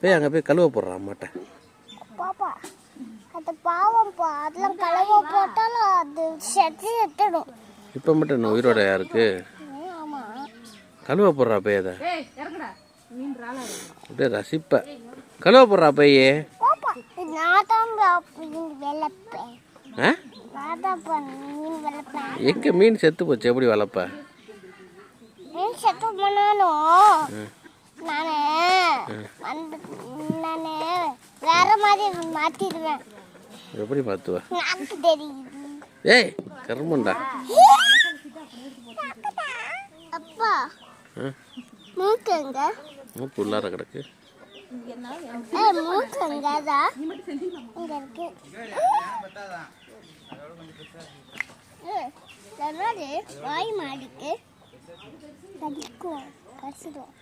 போய் அங்கே போய் கழுவ போடுறான் அம்மாட்ட. பாப்பா அது பாவம்ப்பா, அதெல்லாம் கழுவ போட்டாலும் அது செத்து எடுத்துடும். இப்போ மட்டும் என்ன உயிரோட யாருக்கு கழுவ போடுறா போய் அதை அப்படியே ரசிப்ப. கழுவ போடுறா போய். எங்க மீன் செத்து போச்சு, எப்படி வளர்ப்ப? செத்து போனாலும் நானு வேற மாதிரி மாத்திடுவேன். எப்படி மாத்துவ? எனக்கு தெரியும். ஏய் கர்மண்டா. அப்பா மூக்கு எங்க? மூக்கு உள்ளார கிடக்கு. மூக்கு எங்கதா? இங்க இருக்கு. வாய் மாடிக்கு கடிக்கும் கசிடும்.